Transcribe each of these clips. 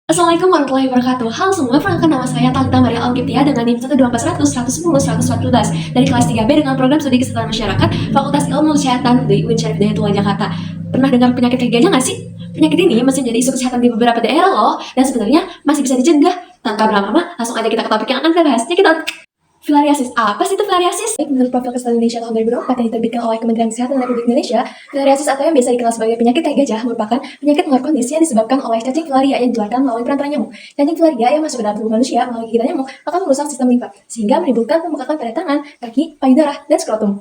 Assalamualaikum warahmatullahi wabarakatuh. Halo semua, perkenalkan nama saya Talita Maria Alkiptia dengan NIM 12400 dari kelas 3B dengan program studi kesehatan masyarakat Fakultas Ilmu Kesehatan di UIN Syarif Hidayatullah Jakarta. Pernah dengar penyakit kaki gajah nggak sih? Penyakit ini masih menjadi isu kesehatan di beberapa daerah loh, dan sebenarnya masih bisa dicegah. Tanpa berlama-lama, langsung aja kita ke topik yang akan kita bahas. Check. Filariasis. Apa sih itu filariasis? Menurut Profil Kesehatan Indonesia tahun 2004 yang diterbitkan oleh Kementerian Kesehatan Republik Indonesia, filariasis atau yang biasa dikenal sebagai penyakit tai gajah merupakan penyakit menular kondisi yang disebabkan oleh cacing filaria yang ditularkan melalui perantara nyamuk. Cacing filaria yang masuk ke dalam tubuh manusia melalui gigitan nyamuk akan merusak sistem limfa, sehingga menimbulkan pembengkakan pada tangan, kaki, payudara, dan skrotum.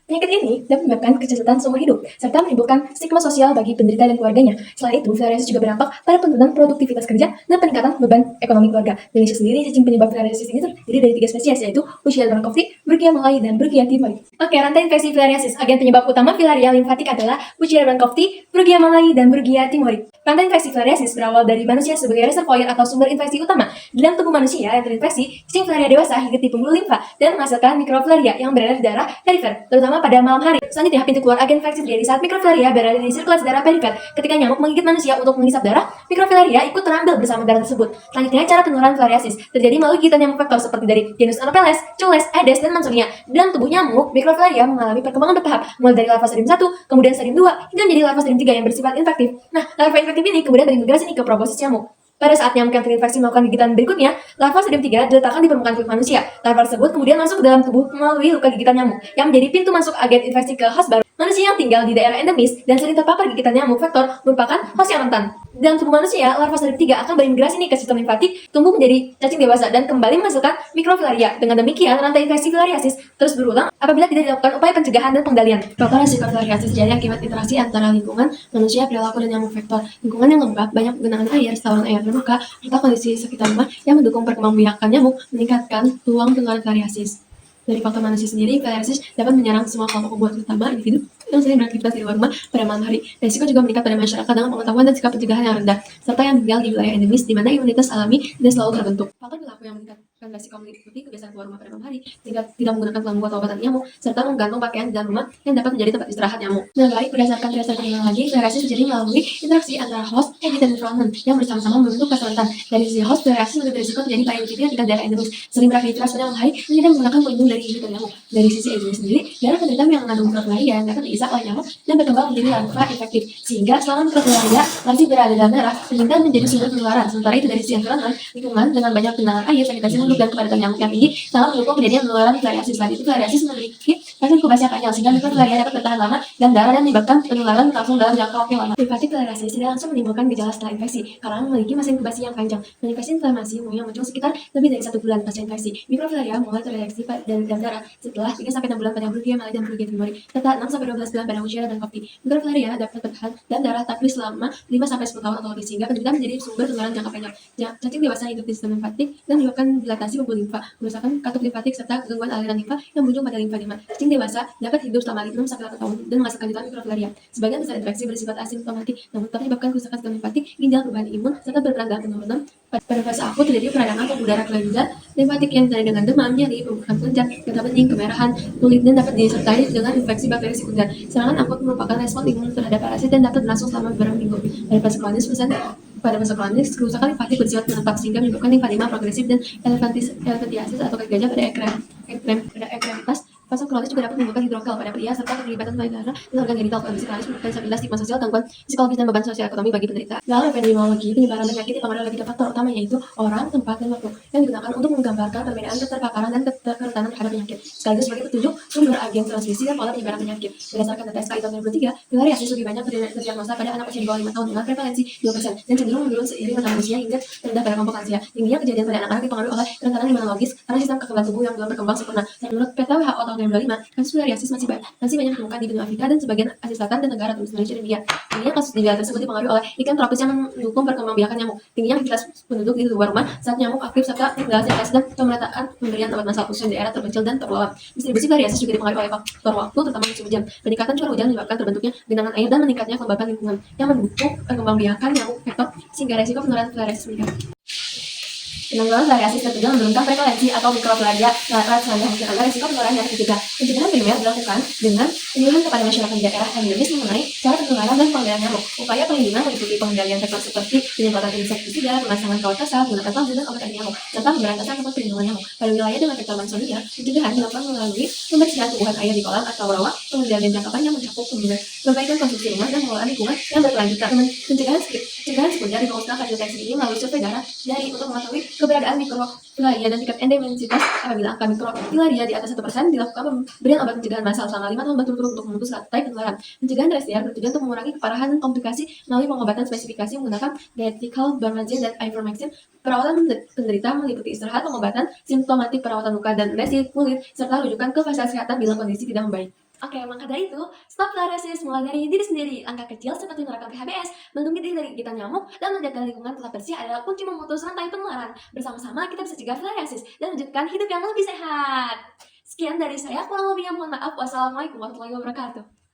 Penyakit ini dapat menyebabkan kecacatan seumur hidup, serta menimbulkan stigma sosial bagi penderita dan keluarganya. Selain itu, filariasis juga berdampak pada penurunan produktivitas kerja dan peningkatan beban ekonomi keluarga. Di Indonesia sendiri, cacing penyebab filariasis ini terdiri dari 3 spesies, yaitu Bushia bancrofti, Brugia malai, dan Brugia timori. Oke, rantai infeksi filariasis. Agen penyebab utama filaria limfatik adalah Bushia bancrofti, Brugia malai, dan Brugia timori. Rantai infeksi filariasis berawal dari manusia sebagai reservoir atau sumber infeksi utama. Di dalam tubuh manusia yang terinfeksi, cacing filaria dewasa hingga di pembuluh limfa dan menghasilkan mikrofilaria yang berada di darah perifer, terutama pada malam hari. Selanjutnya, pintu keluar agen infeksi terjadi saat mikrofilaria berada di sirkulasi darah perifer. Ketika nyamuk menggigit manusia untuk menghisap darah, mikrofilaria ikut terambil bersama darah tersebut. Selanjutnya, cara penularan filariasis terjadi melalui gigitan nyamuk vektor seperti dari genus Anopheles, Cules, Aedes, dan Mansonia. Di dalam tubuh nyamuk, mikrofilaria mengalami perkembangan bertahap, mulai dari larva stadium 1, kemudian stadium 2, hingga menjadi larva stadium 3 yang bersifat infektif. Nah, larva infektif ini kemudian berimigrasi ke proboscis nyamuk. Pada saat nyamuk yang terinfeksi melakukan gigitan berikutnya, larva stadium 3 diletakkan di permukaan kulit manusia. Larva tersebut kemudian masuk ke dalam tubuh melalui luka gigitan nyamuk, yang menjadi pintu masuk agen infeksi ke host baru. Manusia yang tinggal di daerah endemis dan sering terpapar gigitan nyamuk vektor merupakan host yang rentan. Dalam tubuh manusia, larva stadium 3 akan berimigrasi ke sistem limfatik, tumbuh menjadi cacing dewasa dan kembali menghasilkan mikrofilaria. Dengan demikian, rantai infeksi filariasis terus berulang apabila tidak dilakukan upaya pencegahan dan pengendalian. Faktor resiko filariasis terjadi akibat interaksi antara lingkungan, manusia, perilaku, dan nyamuk vektor. Lingkungan yang lembab, banyak penggunaan air, saluran air terbuka, serta kondisi sekitar rumah yang mendukung perkembangbiakan nyamuk meningkatkan peluang penularan filariasis. Dari faktor manusia sendiri, filariasis dapat menyerang semua kelompok umur, terutama individu yang sering beraktivitas di luar rumah pada malam hari. Risiko juga meningkat pada masyarakat dengan pengetahuan dan sikap pencegahan yang rendah, serta yang tinggal di wilayah endemis di mana imunitas alami tidak selalu terbentuk. Faktor perilaku yang meningkatkan risiko meliputi kebiasaan keluar rumah pada malam hari, tidak menggunakan pembuat obatan nyamuk, serta menggantung pakaian di dalam rumah yang dapat menjadi tempat istirahat nyamuk. Nah, baik, berdasarkan dasar lagi, filariasis terjadi melalui interaksi antara host, agent, dan environment yang bersama-sama membentuk fase rentan. Dari sisi host, filariasis lebih berisiko terjadi pada individu yang tinggal di daerah endemis, sering beraktivitas pada malam hari, dan tidak menggunakan pelindung dari gigitan nyamuk. Dari sisi agent sendiri, darah penderita yang mengandung mikrofilaria dapat diisap oleh nyamuk dan berkembang menjadi larva infektif, sehingga selama mikrofilaria masih berada dalam darah, penderita menjadi sumber penularan. Sementara itu dari sisi environment, lingkungan dengan banyak genangan air, sanitasi penduduk, dan kepadatan nyamuk yang tinggi sangat mendukung kejadian penularan filariasis. Selain itu, filariasis memiliki fase inkubasi yang panjang, sehingga mikrofilaria dapat bertahan lama dan darah dan menyebabkan penularan langsung dalam jangka waktu yang lama. Limfatik filariasis tidak langsung menimbulkan gejala setelah infeksi karena memiliki masa inkubasi yang panjang. Manifestasi inflamasi umumnya muncul sekitar lebih dari 1 bulan pasca infeksi. Mikrofilaria mulai terdeteksi dari dalam darah setelah 3-6 bulan pada Brugia malai dan Brugia timori, serta 6-12 bulan pada Bushia bancrofti. Mikrofilaria dapat bertahan dalam darah tapi selama 5-10 tahun atau lebih, sehingga penderita menjadi sumber penularan jangka panjang. Cacing dewasa hidup di sistem limfatik dan menyebabkan dilatasi pembuluh limfa, kerusakan katup limfatik, serta gangguan aliran limfa yang berujung pada limfadema. Cacing dewasa dapat hidup selama 6-8 tahun dan menghasilkan jutaan mikrofilaria. Sebagian besar infeksi bersifat asimptomatik, namun dapat menyebabkan kerusakan sistem limfatik, ginjal, perubahan imun, serta berperan dalam penurunan. Pada fase akut terjadi peradangan atau udara kelenjar limfatik yang ditandai dengan demam, nyeri, pembengkakan kelenjar, getah bening, kemerahan kulit, dan dapat disertai dengan infeksi bakteri sekunder. Serangan akut merupakan respon imun terhadap parasit dan dapat berlangsung selama beberapa minggu. Pada fase kronis, kerusakan limfatik bersifat menetap sehingga menyebabkan limfadema progresif dan elephantiasis atau kaki gajah pada ekstremitas. Fase kronis juga dapat menimbulkan hidrokal pada pria serta keterlibatan payudara dan organ genital. Kondisi kronis merupakan stabilitas stigma sosial, gangguan psikologis, dan beban sosial ekonomi bagi penderita. Dalam epidemiologi, penyebaran penyakit dipengaruhi oleh 3 faktor utama, yaitu orang, tempat, dan waktu, yang digunakan untuk menggambarkan perbedaan keterpaparan dan kerentanan terhadap penyakit, sekaligus sebagai petunjuk sumber agen transmisi dan pola penyebaran penyakit. Berdasarkan data SKI tahun 2003, filariasis lebih banyak terdiagnosa pada anak usia di bawah 5 tahun dengan prevalensi 2% dan cenderung menurun seiring bertambah usia hingga rendah pada kelompok lansia. Tingginya kejadian pada anak-anak dipengaruhi oleh kerentanan imunologis karena sistem kekebalan tubuh yang belum berkembang sempurna. Menurut peta WHO tahun 2005, kasus filariasis masih banyak ditemukan di benua Afrika dan sebagian Asia Selatan dan negara Indonesia dan India. Tingginya kasus di wilayah tersebut dipengaruhi oleh iklim tropis yang mendukung perkembangbiakan nyamuk, tingginya aktivitas penduduk di luar rumah saat nyamuk aktif, serta kendala sanitasi dan pemerataan pemberian obat masal khususnya di daerah terpencil dan terpulauan. Distribusi filariasis juga dipengaruhi oleh faktor waktu, terutama musim hujan. Peningkatan curah hujan menyebabkan terbentuknya genangan air dan meningkatnya kelembapan lingkungan yang mendukung perkembangbiakan nyamuk vektor, sehingga resiko penularan filariasis meningkat. Penanggulangan filariasis bertujuan menurunkan prevalensi atau mikrofilaria lewat selangkah mungkin agar risiko penularan dapat dicegah. Pencegahan primer dilakukan dengan penyuluhan kepada masyarakat di daerah endemis mengenai cara penularan dan pengendalian nyamuk. Upaya perlindungan meliputi pengendalian vektor seperti penyemprotan insektisida, pemasangan kawat kasar, menggunakan pamflet dan obat anti nyamuk, serta pemberantasan tempat perlindungan nyamuk. Pada wilayah dengan vektor Mansonia, pencegahan dilakukan melalui pembersihan tumbuhan air di kolam atau rawa, pengendalian jangka panjang mencakup perbaikan konsumsi rumah dan pengelolaan lingkungan yang berkelanjutan. Pencegahan sekunder difokuskan pada deteksi dini melalui survei darah jari untuk mengetahui keberadaan mikrofilaria dan tingkat endemisitas. Apabila angka mikrofilaria di atas 1%, dilakukan pemberian obat pencegahan massal selama 5 tahun berturut-turut untuk memutus rantai penularan. Pencegahan tersier bertujuan untuk mengurangi keparahan dan komplikasi melalui pengobatan spesifikasi menggunakan diethylcyl barbamazine dan ivermectin. Perawatan penderita meliputi istirahat, pengobatan simptomatik, perawatan luka dan lesi kulit, serta rujukan ke fasilitas kesehatan bila kondisi tidak membaik. Oke, maka dari itu, stop filariasis mulai dari diri sendiri. Langkah kecil seperti menerapkan PHBS, melindungi diri dari gigitan nyamuk, dan menjaga lingkungan tetap bersih adalah kunci memutus rantai penularan. Bersama-sama kita bisa cegah filariasis dan wujudkan hidup yang lebih sehat. Sekian dari saya, kurang lebihnya mohon maaf. Wassalamualaikum warahmatullahi wabarakatuh.